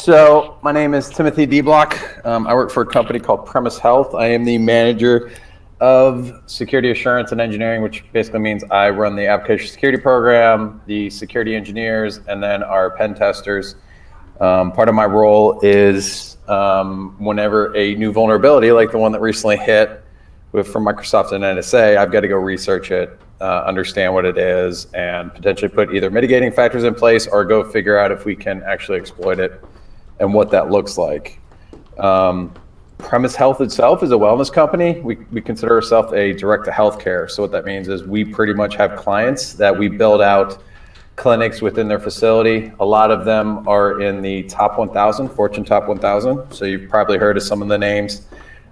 So my name is Timothy D. Block. I work for a company called Premise Health. I am the manager of security assurance and engineering, which basically means I run the application security program, the security engineers, and then our pen testers. Part of my role is whenever a new vulnerability, like the one that recently hit from Microsoft and NSA, I've got to go research it, understand what it is, and potentially put either mitigating factors in place or go figure out if we can actually exploit it and what that looks like. Premise Health itself is a wellness company. We consider ourselves a direct to healthcare. So what that means is we pretty much have clients that we build out clinics within their facility. A lot of them are in the top 1,000, Fortune top 1,000. So you've probably heard of some of the names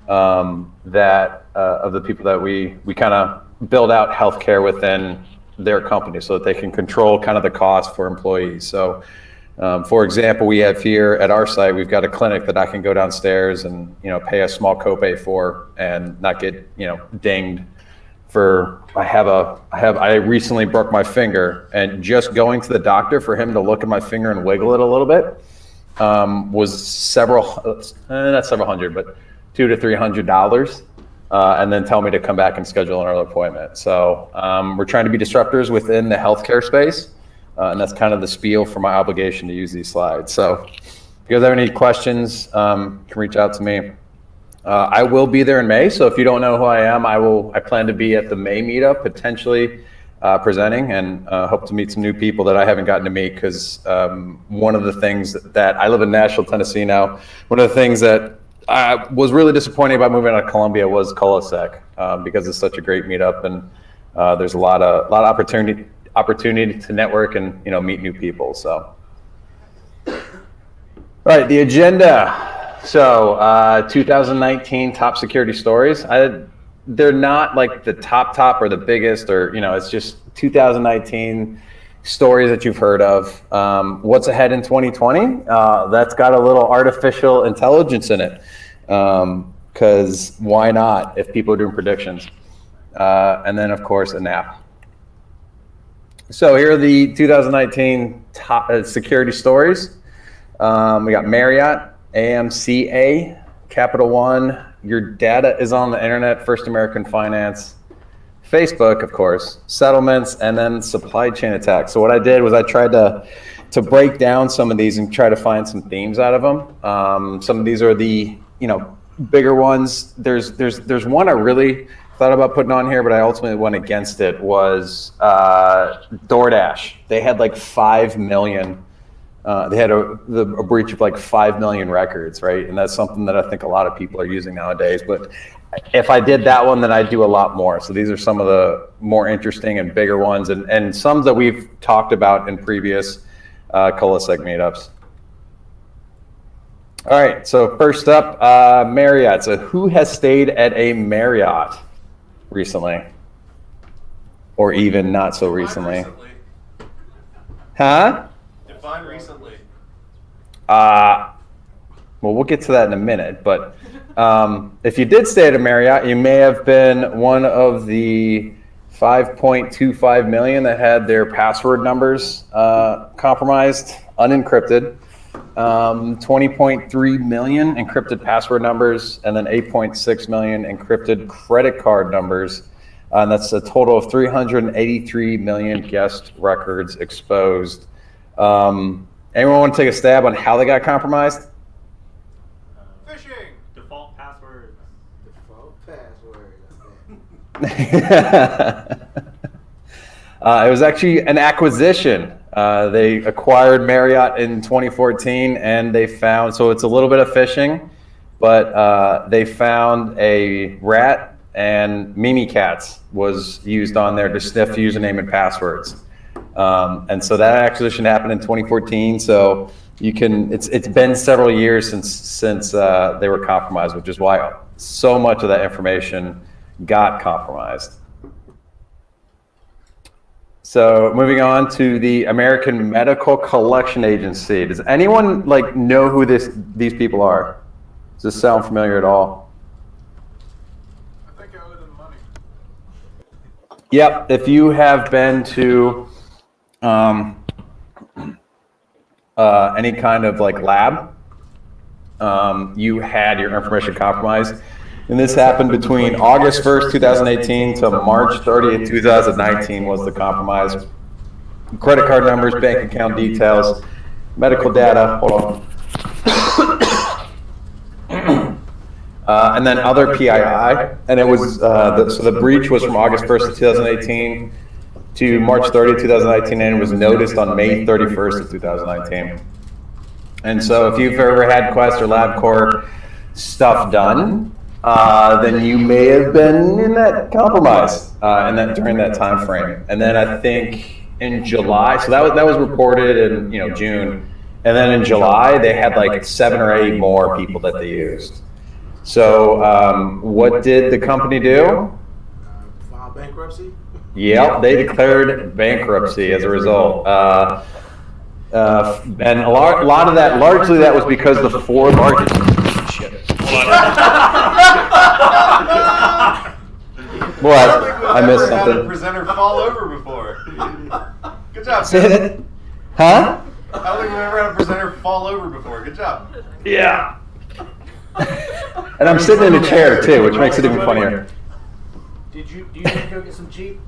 of the people that we kind of build out healthcare within their company so that they can control kind of the cost for employees. So for example, we have here at our site, we've got a clinic that I can go downstairs and pay a small copay for and not get dinged for. I recently broke my finger, and just going to the doctor for him to look at my finger and wiggle it a little bit was not several hundred, but $200 to $300, and then tell me to come back and schedule another appointment. So we're trying to be disruptors within the healthcare space. And that's kind of the spiel for my obligation to use these slides. So if you guys have any questions, you can reach out to me. I will be there in May. So if you don't know who I am, I plan to be at the May meetup, potentially presenting, and hope to meet some new people that I haven't gotten to meet, because one of the things that I live in Nashville, Tennessee now, one of the things that I was really disappointed about moving out of Columbia was ColaSec, because it's such a great meetup, and there's a lot of opportunity to network and meet new people. So, all right, the agenda. So 2019 top security stories. They're not like the top or the biggest, or it's just 2019 stories that you've heard of. What's ahead in 2020? That's got a little artificial intelligence in it, because why not if people are doing predictions? And then of course a nap. So here are the 2019 top security stories. We got Marriott, AMCA, Capital One, your data is on the internet, First American Finance, Facebook, of course, settlements, and then supply chain attacks. So what I did was I tried to break down some of these and try to find some themes out of them. Some of these are the bigger ones. There's one I really thought about putting on here, but I ultimately went against it, was DoorDash. They had like 5 million, they had a breach of like 5 million records, right? And that's something that I think a lot of people are using nowadays. But if I did that one, then I'd do a lot more. So these are some of the more interesting and bigger ones, and some that we've talked about in previous ColaSec meetups. All right, so first up, Marriott. So who has stayed at a Marriott recently, or even not so recently? Huh? Define recently. Well, we'll get to that in a minute, but if you did stay at a Marriott, you may have been one of the 5.25 million that had their password numbers compromised, unencrypted. 20.3 million encrypted password numbers, and then 8.6 million encrypted credit card numbers. And that's a total of 383 million guest records exposed. Anyone want to take a stab on how they got compromised? Phishing. Default passwords. It was actually an acquisition. They acquired Marriott in 2014, and they found, so it's a little bit of phishing, but they found a rat, and Mimikatz was used on there to sniff username and passwords. And so that acquisition happened in 2014. So it's been several years since they were compromised, which is why so much of that information got compromised. So moving on to the American Medical Collection Agency. Does anyone know who these people are? Does this sound familiar at all? I think I owe them money. Yep. If you have been to any kind of lab, you had your information compromised. And this happened between August 1st, 2018 to March 30th, 2019 was the compromise. Credit card numbers, bank account details, medical data, hold on. And then other PII. And it was, so the breach was from August 1st of 2018 to March 30th, 2019, and it was noticed on May 31st of 2019. And so if you've ever had Quest or LabCorp stuff done, then you may have been in that compromise during that time frame. And then I think in July, so that was reported in June, and then in July they had like 7 or 8 more people that they used. So what did the company do? File bankruptcy? Yep, they declared bankruptcy as a result. And a lot of that, largely that was because the 4 largest. Shit. What? I missed something. Had a presenter fall over before. Good job. Say that. Huh? I don't think we've ever had a presenter fall over before. Good job. Yeah. And I'm sitting in a chair too, which makes it even funnier. Do you need to go get some cheap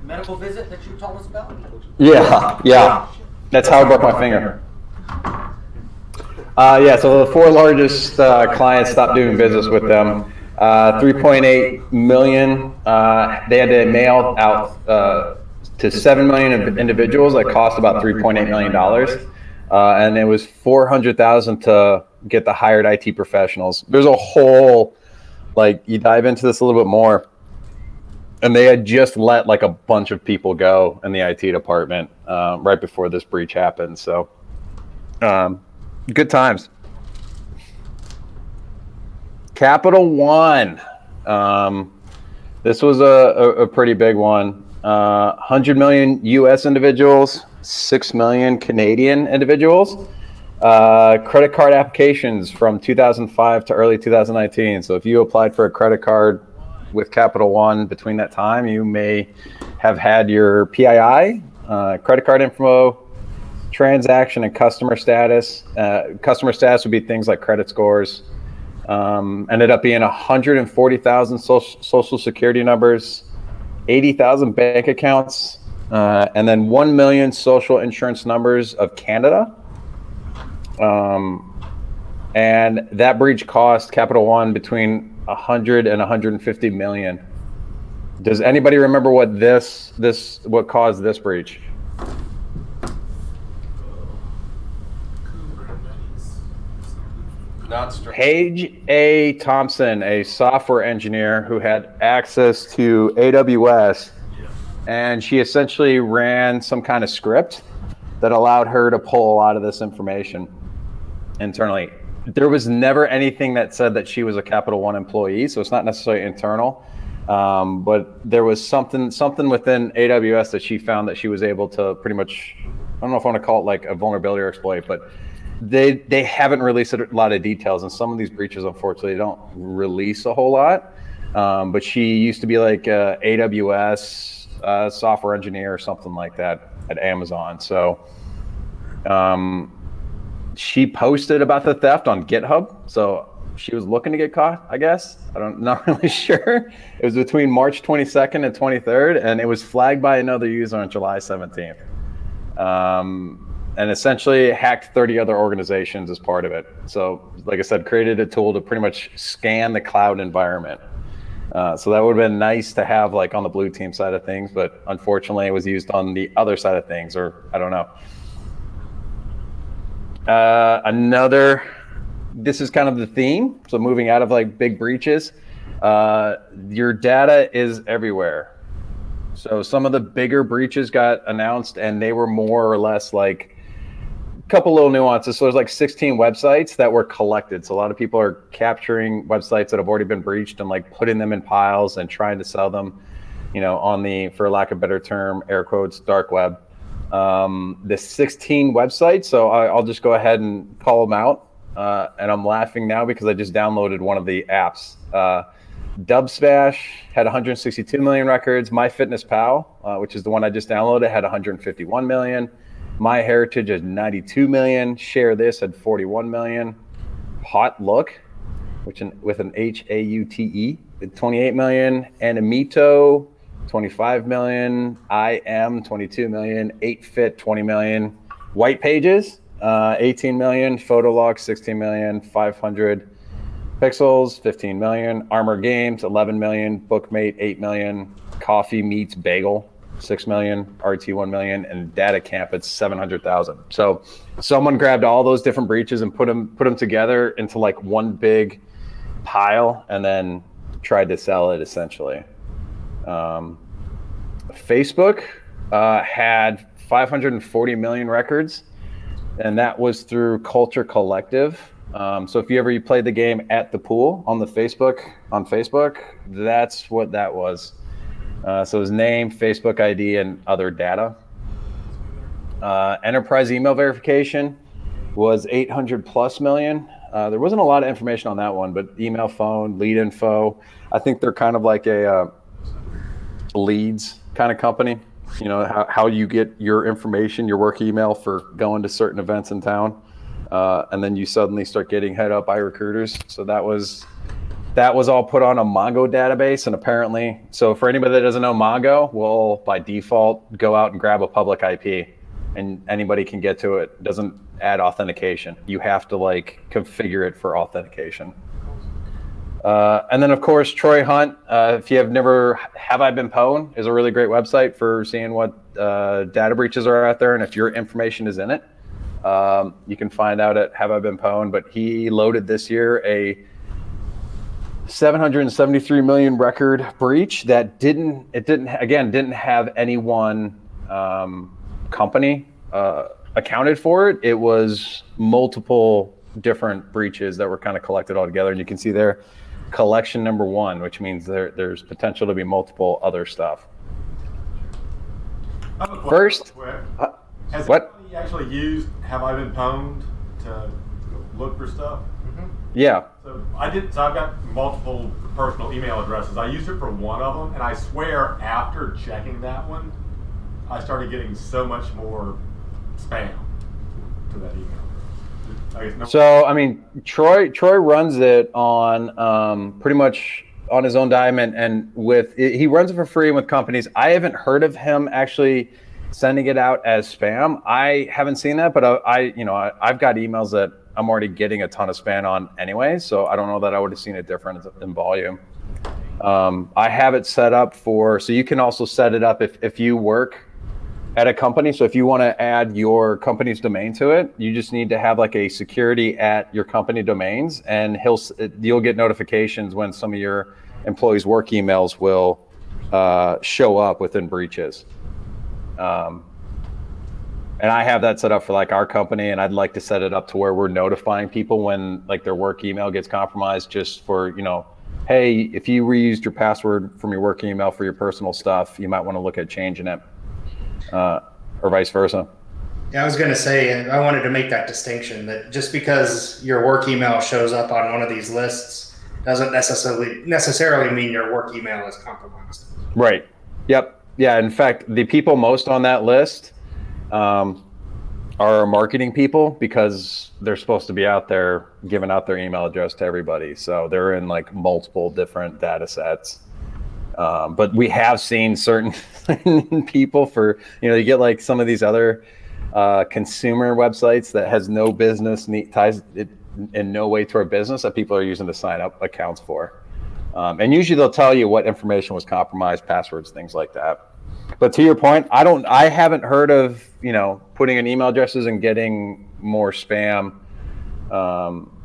medical visit that you told us about? Yeah. That's how I broke my finger. So the 4 largest clients stopped doing business with them. 3.8 million. They had to mail out to 7 million individuals. That cost about $3.8 million. And it was 400,000 to get the hired IT professionals. There's a whole, you dive into this a little bit more. And they had just let like a bunch of people go in the IT department right before this breach happened. So good times. Capital One. This was a pretty big one. 100 million US individuals, 6 million Canadian individuals. Credit card applications from 2005 to early 2019. So if you applied for a credit card with Capital One between that time, you may have had your PII, credit card info, transaction, and customer status. Customer status would be things like credit scores. Ended up being 140,000 social security numbers, 80,000 bank accounts, and then 1 million social insurance numbers of Canada. And that breach cost Capital One between 100 and 150 million. Does anybody remember what caused this breach? Paige A. Thompson, a software engineer who had access to AWS, and she essentially ran some kind of script that allowed her to pull a lot of this information internally. There was never anything that said that she was a Capital One employee, so it's not necessarily internal. But there was something within AWS that she found that she was able to pretty much, I don't know if I want to call it like a vulnerability or exploit, but they haven't released a lot of details, and some of these breaches, unfortunately, don't release a whole lot. But she used to be like a AWS software engineer or something like that at Amazon. So she posted about the theft on GitHub. So she was looking to get caught, I guess. Not really sure. It was between March 22nd and 23rd, and it was flagged by another user on July 17th. And essentially hacked 30 other organizations as part of it. So like I said, created a tool to pretty much scan the cloud environment. So that would have been nice to have like on the blue team side of things, but unfortunately it was used on the other side of things, or I don't know. This is kind of the theme. So moving out of like big breaches, your data is everywhere. So some of the bigger breaches got announced, and they were more or less like a couple little nuances. So there's like 16 websites that were collected. So a lot of people are capturing websites that have already been breached and like putting them in piles and trying to sell them, on the, for lack of a better term, air quotes, dark web. The 16 websites. So I'll just go ahead and call them out. And I'm laughing now because I just downloaded one of the apps. Dubsmash had 162 million records. MyFitnessPal, which is the one I just downloaded, had 151 million. MyHeritage had 92 million. Share This had 41 million. Hot Look, with an HAUTE, 28 million, Animito, 25 million, IM, 22 million, 8Fit, 20 million, White Pages, 18 million, Photolog, 16 million, 500 Pixels, 15 million, Armor Games, 11 million, Bookmate, 8 million, Coffee Meets Bagel, 6 million, RT 1 million, and Data Camp at 700,000. So someone grabbed all those different breaches and put them together into like one big pile and then tried to sell it essentially. Facebook had 540 million records, and that was through Culture Collective. So if you played the game At the Pool on Facebook, that's what that was. So his name, Facebook ID, and other data. Enterprise email verification was 800 plus million. There wasn't a lot of information on that one, but email, phone, lead info. I think they're kind of like a leads kind of company. You know, how you get your information, your work email for going to certain events in town. And then you suddenly start getting hit up by recruiters. So that was all put on a Mongo database. And apparently, so for anybody that doesn't know, Mongo will by default go out and grab a public IP, and anybody can get to it. It doesn't add authentication. You have to like configure it for authentication. And then of course, Troy Hunt, if you have never, Have I Been Pwned is a really great website for seeing what data breaches are out there. And if your information is in it, you can find out at Have I Been Pwned. But he loaded this year a 773 million record breach that didn't have any one company accounted for it. It was multiple different breaches that were kind of collected all together, and you can see there collection number 1, which means there's potential to be multiple other stuff. First, has what? anybody actually used Have I Been Pwned to look for stuff? Yeah. So I've got multiple personal email addresses. I used it for one of them, and I swear after checking that one, I started getting so much more spam to that email. So I mean, Troy runs it on pretty much on his own dime, and he runs it for free with companies. I haven't heard of him actually sending it out as spam. I haven't seen that, but I've got emails that I'm already getting a ton of spam on anyway, so I don't know that I would have seen a difference in volume. I have it set up so you can also set it up if you work at a company. So if you want to add your company's domain to it, you just need to have like a security at your company domains, and you'll get notifications when some of your employees' work emails will show up within breaches. And I have that set up for like our company, and I'd like to set it up to where we're notifying people when like their work email gets compromised, just for, hey, if you reused your password from your work email for your personal stuff, you might want to look at changing it, or vice versa. Yeah, I was going to say, I wanted to make that distinction that just because your work email shows up on one of these lists doesn't necessarily mean your work email is compromised. Right. Yep. Yeah. In fact, the people most on that list are marketing people, because they're supposed to be out there giving out their email address to everybody. So they're in like multiple different data sets. But we have seen certain people for, you get like some of these other consumer websites that has no business ties in no way to our business that people are using to sign up accounts for. And usually they'll tell you what information was compromised, passwords, things like that. But to your point, I haven't heard of, putting in email addresses and getting more spam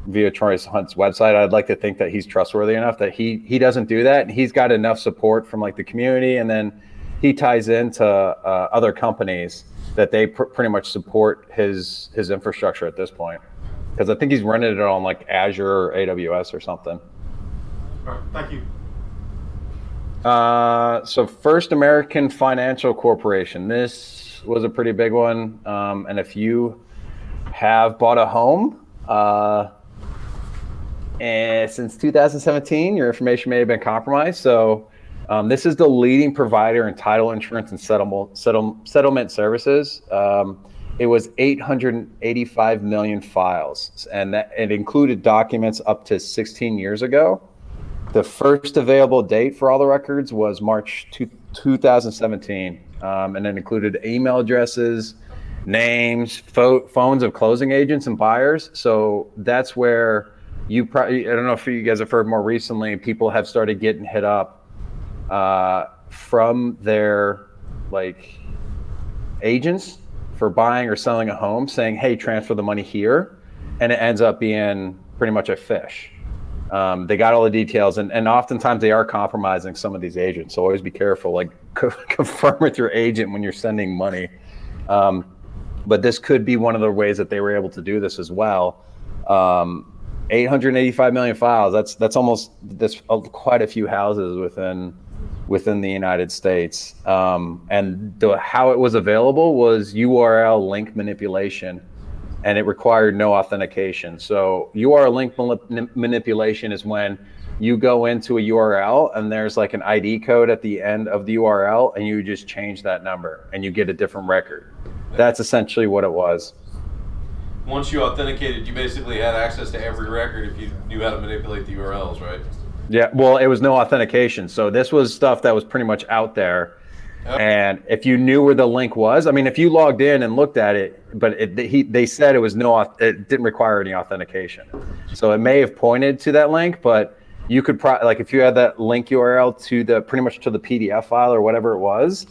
via Troy Hunt's website. I'd like to think that he's trustworthy enough that he doesn't do that. And he's got enough support from like the community, and then he ties into other companies that they pretty much support his infrastructure at this point. Because I think he's running it on like Azure or AWS or something. All right, thank you. So First American Financial Corporation. This was a pretty big one. And if you have bought a home since 2017, your information may have been compromised. So this is the leading provider in title insurance and settlement services. it was 885 million files, and that it included documents up to 16 years ago. The first available date for all the records was March 2017, and it included email addresses, names, phones of closing agents and buyers. So that's where you probably, I don't know if you guys have heard more recently, people have started getting hit up from their like agents for buying or selling a home saying, hey, transfer the money here. And it ends up being pretty much a fish. They got all the details, and oftentimes they are compromising some of these agents. So always be careful, like confirm with your agent when you're sending money. But this could be one of the ways that they were able to do this as well. 885 million files. That's almost quite a few houses within the United States. And how it was available was URL link manipulation, and it required no authentication. So URL link manipulation is when you go into a URL and there's like an ID code at the end of the URL, and you just change that number and you get a different record. That's essentially what it was. Once you authenticated, you basically had access to every record if you knew how to manipulate the URLs, right? Yeah, well, it was no authentication. So this was stuff that was pretty much out there. Yep. And if you knew where the link was, I mean, if you logged in and looked at it, but they said it didn't require any authentication. So it may have pointed to that link, but you could like if you had that link URL to pretty much to the PDF file or whatever it was,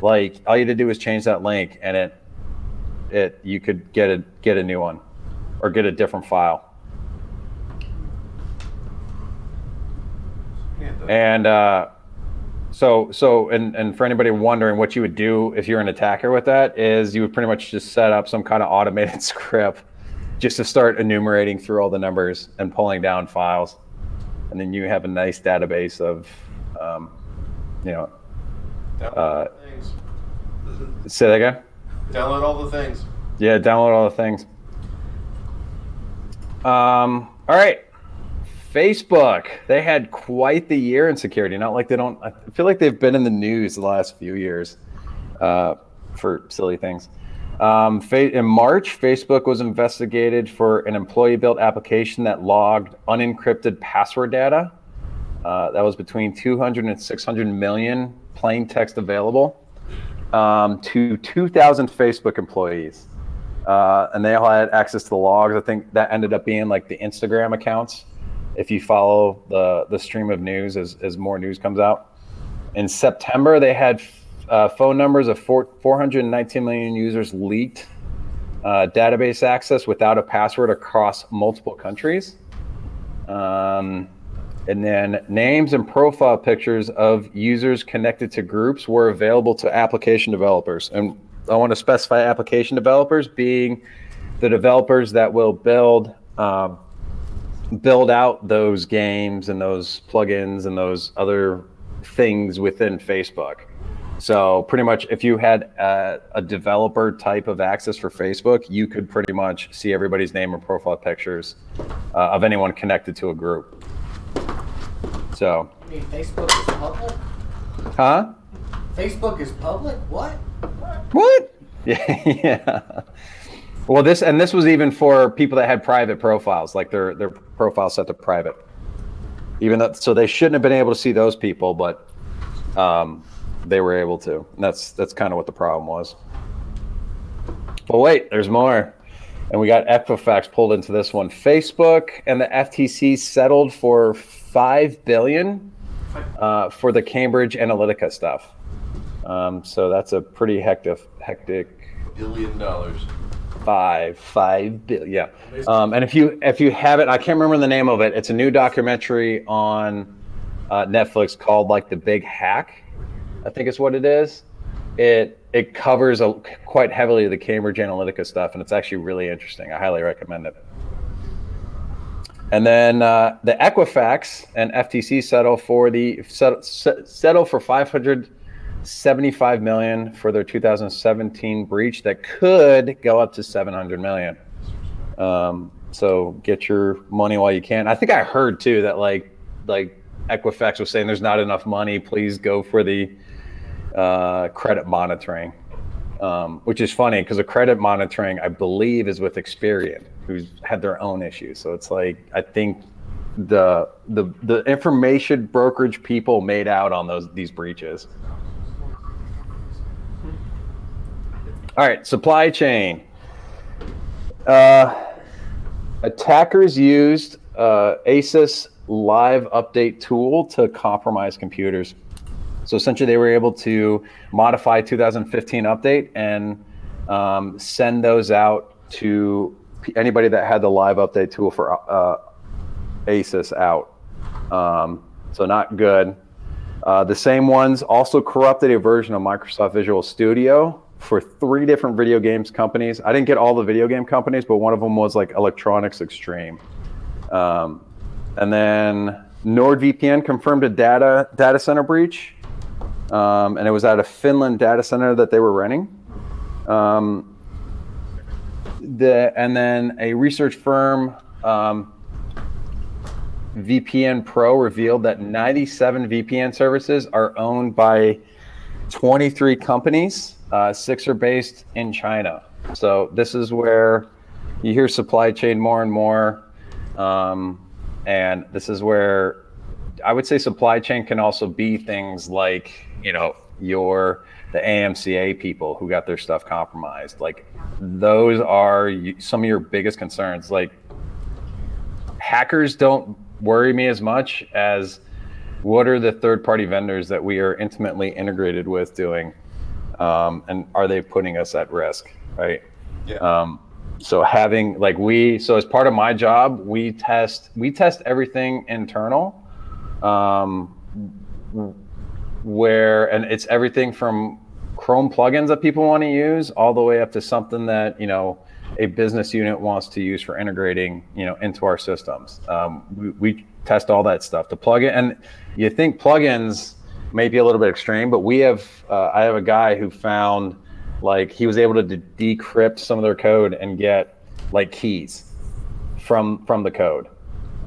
like all you had to do was change that link, and you could get a new one or get a different file. And so for anybody wondering what you would do if you're an attacker with that is you would pretty much just set up some kind of automated script just to start enumerating through all the numbers and pulling down files, and then you have a nice database of say that again. Download all the things. Yeah, download all the things. All right. Facebook, they had quite the year in security. Not like I feel like they've been in the news the last few years for silly things. In March, Facebook was investigated for an employee-built application that logged unencrypted password data. That was between 200 and 600 million plain text available to 2,000 Facebook employees. And they all had access to the logs. I think that ended up being like the Instagram accounts, if you follow the stream of news as more news comes out. In September, they had phone numbers of 419 million users leaked database access without a password across multiple countries. And then names and profile pictures of users connected to groups were available to application developers. And I want to specify application developers being the developers that will build out those games and those plugins and those other things within Facebook. So pretty much if you had a developer type of access for Facebook, you could pretty much see everybody's name and profile pictures of anyone connected to a group. So. I mean, Facebook is public? Huh? Facebook is public? What? What? Yeah. Well, this was even for people that had private profiles, like their profile set to private. Even though, so they shouldn't have been able to see those people, but they were able to. And that's kind of what the problem was. But wait, there's more. And we got Equifax pulled into this one. Facebook and the FTC settled for $5 billion for the Cambridge Analytica stuff. So that's a pretty hectic. $1 billion. $5 billion. Yeah. And if you haven't, I can't remember the name of it. It's a new documentary on Netflix called like The Big Hack, I think is what it is. It covers quite heavily the Cambridge Analytica stuff, and it's actually really interesting. I highly recommend it. And then the Equifax and FTC settle for $575 million for their 2017 breach that could go up to $700 million. So get your money while you can. I think I heard too that like Equifax was saying there's not enough money. Please go for the credit monitoring. which is funny because the credit monitoring, I believe, is with Experian, who's had their own issues. So it's like, I think the information brokerage people made out on these breaches. All right, supply chain. Attackers used ASUS live update tool to compromise computers. So essentially they were able to modify 2015 update and send those out to anybody that had the live update tool for ASUS out. So not good. The same ones also corrupted a version of Microsoft Visual Studio for 3 different video games companies. I didn't get all the video game companies, but one of them was like Electronics Extreme. And then NordVPN confirmed a data center breach. And it was at a Finland data center that they were renting. And then a research firm, VPN Pro, revealed that 97 VPN services are owned by 23 companies. 6 are based in China. So this is where you hear supply chain more and more. And this is where I would say supply chain can also be things like, the AMCA people who got their stuff compromised. Like, those are some of your biggest concerns. Like, hackers don't worry me as much as what are the third-party vendors that we are intimately integrated with doing, and are they putting us at risk, right? Yeah. So having so as part of my job, we test everything internal, and it's everything from Chrome plugins that people want to use all the way up to something that a business unit wants to use for integrating into our systems. We test all that stuff. The plugin, and you think plugins may be a little bit extreme, but I have a guy who found he was able to decrypt some of their code and get keys from the code.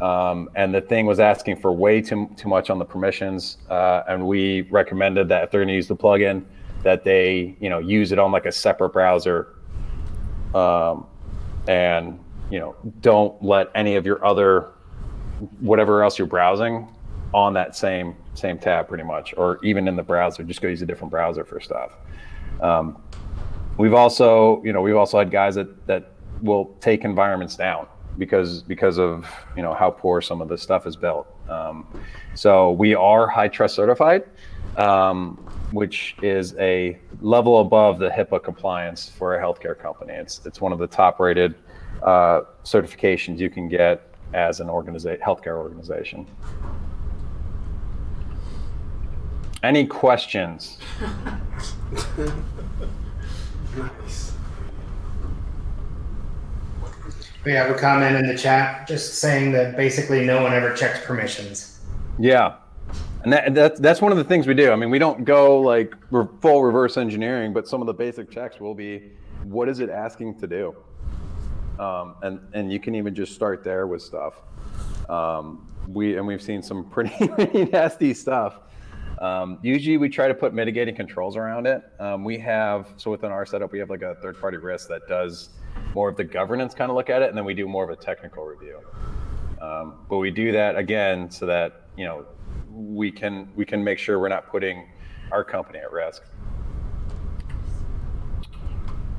And the thing was asking for way too much on the permissions. And we recommended that if they're going to use the plugin, that they use it on a separate browser. And don't let any of your other whatever else you're browsing on that same tab, pretty much, or even in the browser. Just go use a different browser for stuff. We've also had guys that will take environments down because of how poor some of this stuff is built. So we are high trust certified, which is a level above the HIPAA compliance for a healthcare company. It's one of the top rated certifications you can get as an healthcare organization. Any questions? Nice. We have a comment in the chat just saying that basically no one ever checks permissions. Yeah. And that's one of the things we do. I mean, we don't go full reverse engineering, but some of the basic checks will be, what is it asking to do? And you can even just start there with stuff. We've seen some pretty nasty stuff. Usually we try to put mitigating controls around it. Within our setup, we have a third-party risk that does more of the governance kind of look at it, and then we do more of a technical review. But we do that again so that we can make sure we're not putting our company at risk.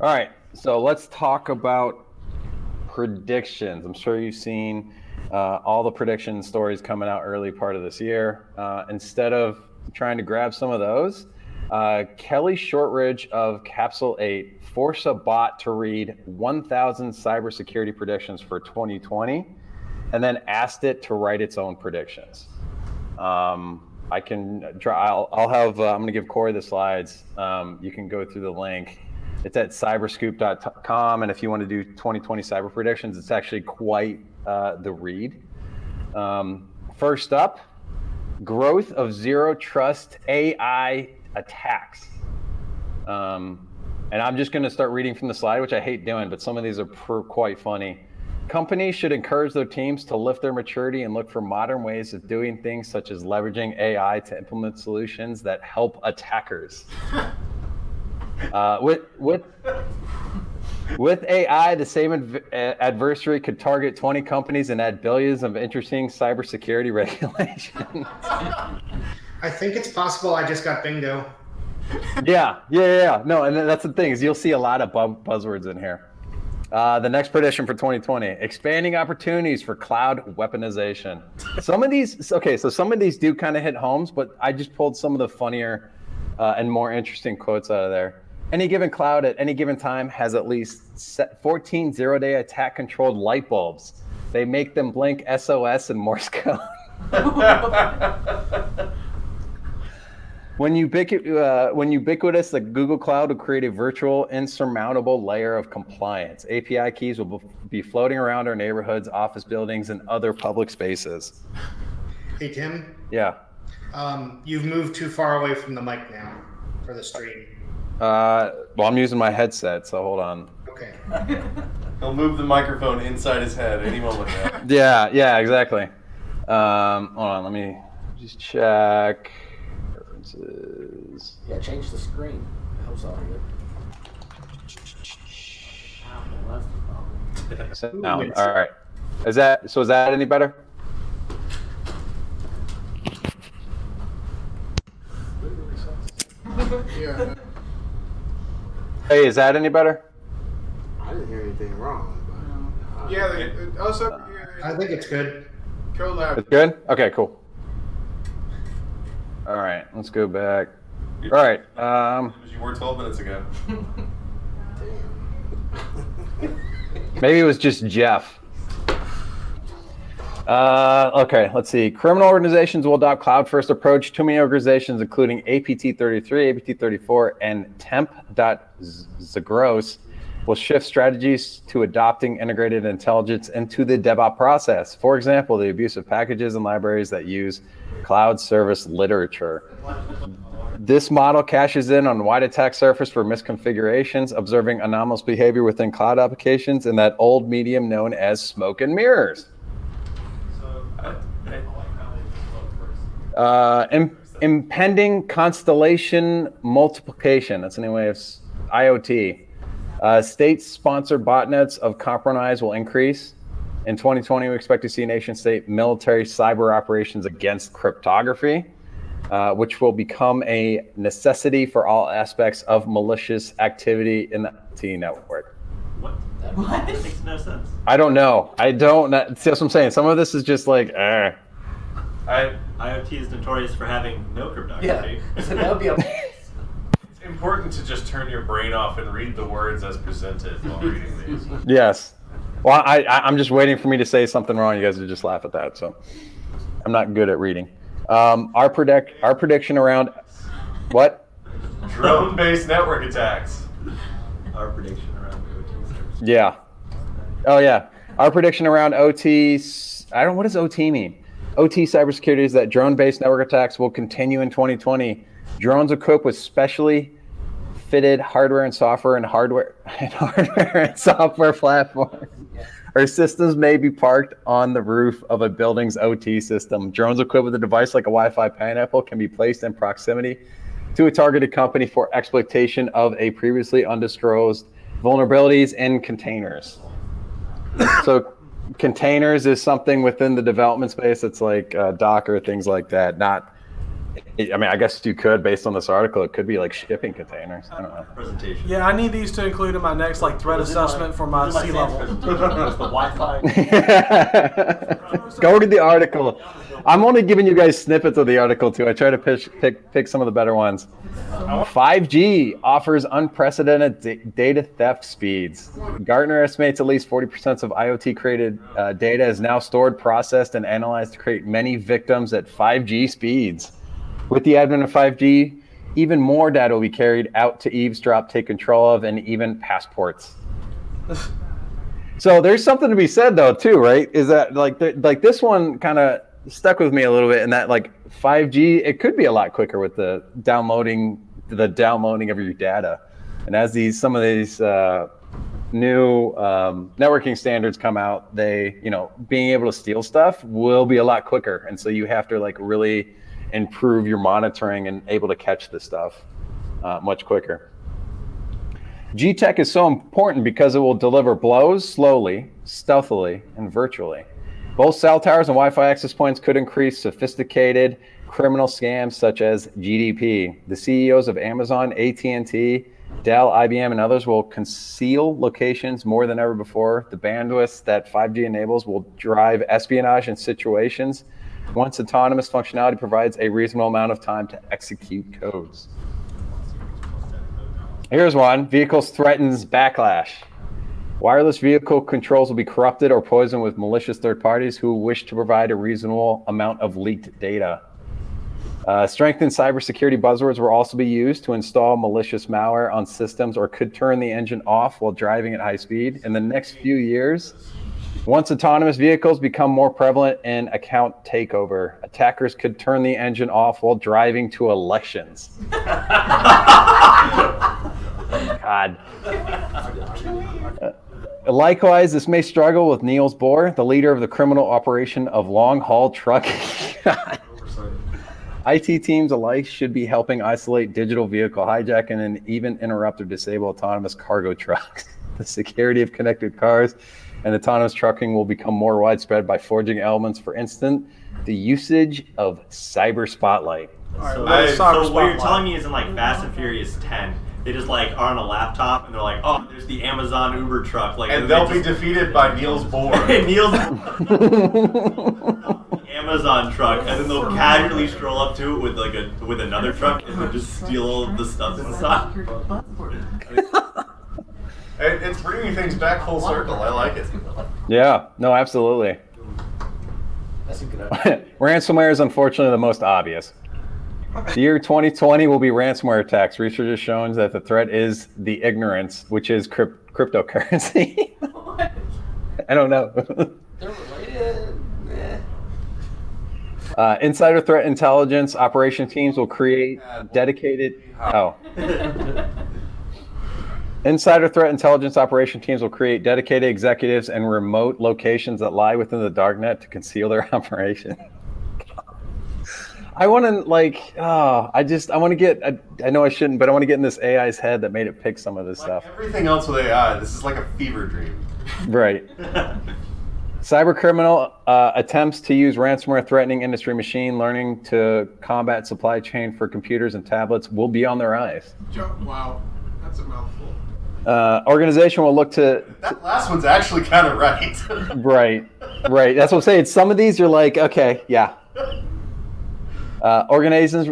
All right, so let's talk about predictions. I'm sure you've seen all the prediction stories coming out early part of this year. Instead of trying to grab some of those, Kelly Shortridge of Capsule 8 forced a bot to read 1,000 cybersecurity predictions for 2020, and then asked it to write its own predictions. I'm going to give Corey the slides. You can go through the link. It's at cyberscoop.com, and if you want to do 2020 cyber predictions, it's actually quite the read. First up, growth of zero trust AI attacks. And I'm just going to start reading from the slide, which I hate doing, but some of these are quite funny. Companies should encourage their teams to lift their maturity and look for modern ways of doing things, such as leveraging AI to implement solutions that help attackers. With AI, the same adversary could target 20 companies and add billions of interesting cybersecurity regulations. I think it's possible I just got bingo. Yeah. No, and that's the thing is you'll see a lot of buzzwords in here. The next prediction for 2020: expanding opportunities for cloud weaponization. Some of these do kind of hit homes, but I just pulled some of the funnier and more interesting quotes out of there. Any given cloud at any given time has at least 14 zero-day attack-controlled light bulbs. They make them blink SOS and Morse code. When ubiquitous, the Google Cloud will create a virtual, insurmountable layer of compliance. API keys will be floating around our neighborhoods, office buildings, and other public spaces. Hey, Tim. Yeah. You've moved too far away from the mic now for the stream. Well, I'm using my headset, so hold on. Okay. He'll move the microphone inside his head any moment now. Yeah, exactly. Hold on, let me just check. Preferences. Yeah, change the screen. It helps audio. Well, that's the problem. Sound. All right. Is that any better? Yeah. Hey, is that any better? I didn't hear anything wrong. But, Yeah, also I think it's good. CoLab. It's good? Okay, cool. All right, let's go back. All right. As you were 12 minutes ago. Maybe it was just Jeff. Okay, let's see. Criminal organizations will adopt cloud-first approach. Too many organizations, including APT33, APT34, and Temp.Zagros, will shift strategies to adopting integrated intelligence into the DevOps process. For example, the abuse of packages and libraries that use cloud service literature. This model cashes in on wide attack surface for misconfigurations, observing anomalous behavior within cloud applications, and that old medium known as smoke and mirrors. Impending constellation multiplication. That's a new way of IoT. State-sponsored botnets of compromise will increase. In 2020, we expect to see nation-state military cyber operations against cryptography, which will become a necessity for all aspects of malicious activity in the IT network. What? That makes no sense. I don't know. See, that's what I'm saying. Some of this is just like, IoT is notorious for having no cryptography. Yeah, so that would be a... It's important to just turn your brain off and read the words as presented while reading these. Yes. Well, I'm just waiting for me to say something wrong. You guys would just laugh at that. So I'm not good at reading. Our prediction around what? Drone-based network attacks. Our prediction around OT services. Yeah. Oh yeah. Our prediction around OT. What does OT mean? OT cybersecurity is that drone-based network attacks will continue in 2020. Drones equipped with specially fitted hardware and software and software platforms or systems may be parked on the roof of a building's OT system. Drones equipped with a device like a Wi-Fi pineapple can be placed in proximity to a targeted company for exploitation of a previously undisclosed vulnerabilities in containers. So containers is something within the development space that's like Docker, things like that. I guess you could, based on this article, it could be like shipping containers. I don't know. Presentation. yeah, I need these to include in my next threat assessment for my sea level. Was the Wi-Fi? Go to the article. I'm only giving you guys snippets of the article too. I try to pick some of the better ones. 5G offers unprecedented data theft speeds. Gartner estimates at least 40% of IoT created data is now stored, processed, and analyzed to create many victims at 5G speeds. With the advent of 5G, even more data will be carried out to eavesdrop, take control of, and even passports. So there's something to be said though too, right? Is that like this one kind of stuck with me a little bit in that 5G, it could be a lot quicker with the downloading of your data. And as some of these new networking standards come out, they, being able to steal stuff will be a lot quicker. And so you have to really improve your monitoring and able to catch this stuff much quicker. G-Tech is so important because it will deliver blows slowly, stealthily, and virtually. Both cell towers and Wi-Fi access points could increase sophisticated criminal scams such as GDP. The CEOs of Amazon, AT&T, Dell, IBM, and others will conceal locations more than ever before. The bandwidth that 5G enables will drive espionage in situations once autonomous functionality provides a reasonable amount of time to execute codes. Here's one. Vehicles threatens backlash. Wireless vehicle controls will be corrupted or poisoned with malicious third parties who wish to provide a reasonable amount of leaked data. Strengthened cybersecurity buzzwords will also be used to install malicious malware on systems or could turn the engine off while driving at high speed. In the next few years, once autonomous vehicles become more prevalent in account takeover, attackers could turn the engine off while driving to elections. God. Likewise, this may struggle with Niels Bohr, the leader of the criminal operation of long-haul trucking. IT teams alike should be helping isolate digital vehicle hijacking and even interrupt or disable autonomous cargo trucks. The security of connected cars and autonomous trucking will become more widespread by forging elements. For instance, the usage of cyber spotlight. So, Cyber so what you're Spotlight. telling me is in like Fast and Furious 10, they just like are on a laptop and they're like, oh, there's the Amazon Uber truck, like, And they they'll be just- defeated by Niels Bohr. Niels Amazon truck, and then they'll casually stroll up to it with another truck and then just steal all of the stuff inside. It's bringing things back full circle. I like it. Yeah, no, absolutely. That's a good idea. Ransomware is unfortunately the most obvious. The year 2020 will be ransomware attacks. Research has shown that the threat is the ignorance, which is cryptocurrency. I don't know. They're related. Insider threat intelligence operation teams will create dedicated. Insider threat intelligence operation teams will create dedicated executives and remote locations that lie within the darknet to conceal their operation. I want to I want to get, I know I shouldn't, but I want to get in this AI's head that made it pick some of this stuff. Everything else with AI, this is like a fever dream. Right. Cyber criminal attempts to use ransomware threatening industry machine learning to combat supply chain for computers and tablets will be on the rise. Wow, that's a mouthful. Organization will look to That last one's actually kind of right. right. That's what I'm saying. Some of these you're like, okay, yeah. Organizations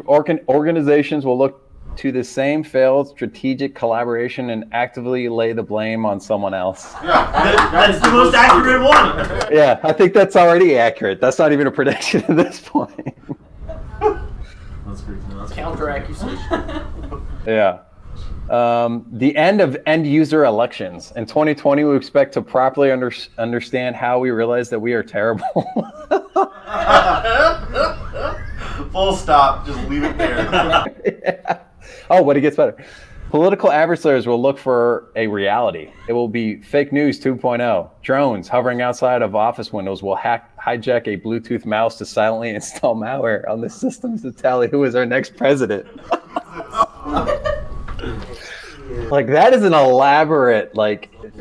will look to the same failed strategic collaboration and actively lay the blame on someone else. That's the most accurate one. Yeah, I think that's already accurate. That's not even a prediction at this point. That's great to know. Counter accusation. Yeah. The end of end user elections. In 2020, we expect to properly understand how we realize that we are terrible. Full stop. Just leave it there. Yeah. Oh, but it gets better. Political adversaries will look for a reality. It will be fake news 2.0. Drones hovering outside of office windows will hijack a Bluetooth mouse to silently install malware on the systems to tally who is our next president. Like, that is an elaborate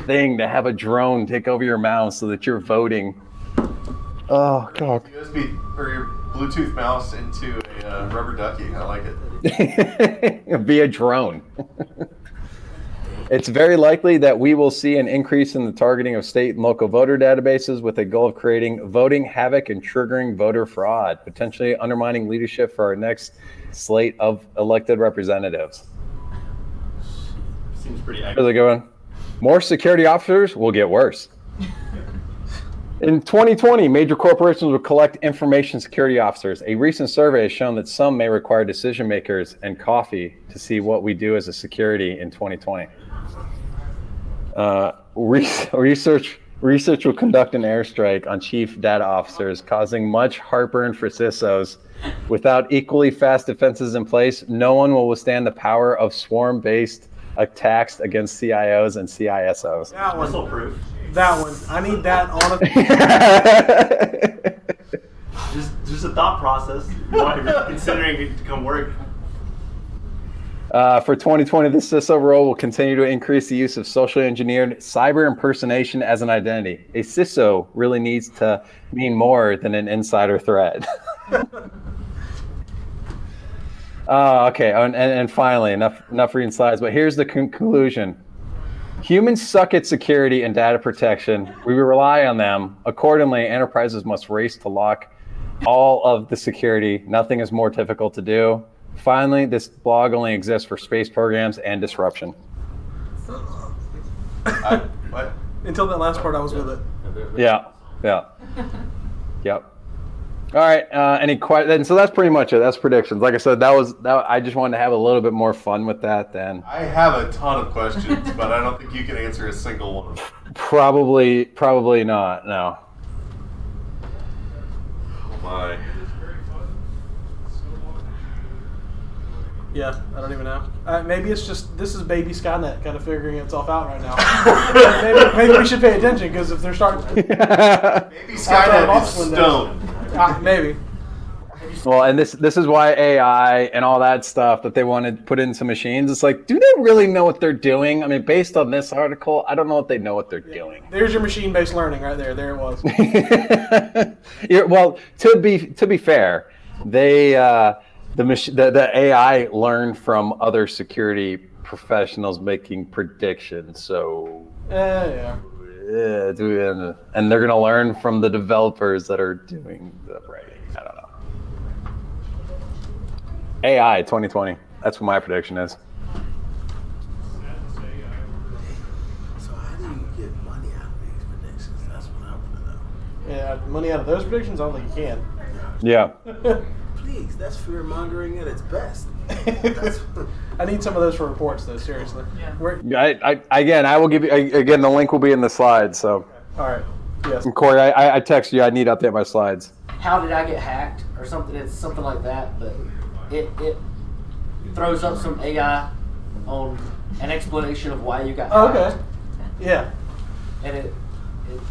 thing to have a drone take over your mouse so that you're voting. Oh God. USB or your Bluetooth mouse into a rubber ducky. I like it. Via drone. It's very likely that we will see an increase in the targeting of state and local voter databases with a goal of creating voting havoc and triggering voter fraud, potentially undermining leadership for our next slate of elected representatives. Seems pretty Here's accurate. a good one. More security officers will get worse. In 2020, major corporations will collect information security officers. A recent survey has shown that some may require decision makers and coffee to see what we do as a security in 2020. Research will conduct an airstrike on chief data officers, causing much heartburn for CISOs. Without equally fast defenses in place, no one will withstand the power of swarm-based attacks against CIOs and CISOs. That one. Whistle proof. That one. I need that on a. Just a thought process. Why considering it to come work? For 2020, the CISO role will continue to increase the use of socially engineered cyber impersonation as an identity. A CISO really needs to mean more than an insider threat. Okay, and finally, enough reading slides, but here's the conclusion. Humans suck at security and data protection. We rely on them. Accordingly, enterprises must race to lock all of the security. Nothing is more difficult to do. Finally, this blog only exists for space programs and disruption. What? Until that last part, I was with it. Yeah. Yep. All right. Any questions? So that's pretty much it. That's predictions. Like I said, that. I just wanted to have a little bit more fun with that. Then I have a ton of questions, but I don't think you can answer a single one. probably not. No. Oh my. Yeah, I don't even know. Maybe it's just this is baby Skynet kind of figuring itself out right now. maybe we should pay attention because if they're starting, Maybe Skynet is stoned. Maybe. Well, and this is why AI and all that stuff that they want to put into machines. It's like, do they really know what they're doing? I mean, based on this article, I don't know if they know what they're doing. There's your machine-based learning right there. There it was. Well, to be fair, they the AI learned from other security professionals making predictions. So Yeah. and they're gonna learn from the developers that are doing the writing. I don't know. AI 2020. That's what my prediction is. So how do you get money out of these predictions? That's what I want to know. Yeah, money out of those predictions, I don't think you can. Yeah. Please, that's fear mongering at its best. I need some of those for reports, though. Seriously. I I will give you again. The link will be in the slides. So. All right. Yes. And Corey, I text you. I need to update my slides. How did I get hacked or something? It's something like that, but it throws up some AI on an explanation of why you got Oh, hacked. okay. Yeah. And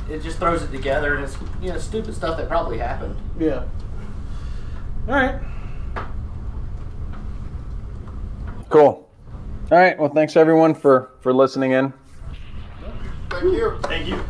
it just throws it together, and it's stupid stuff that probably happened. Yeah. All right. Cool. All right. Well, thanks everyone for listening in. Thank you. Thank you.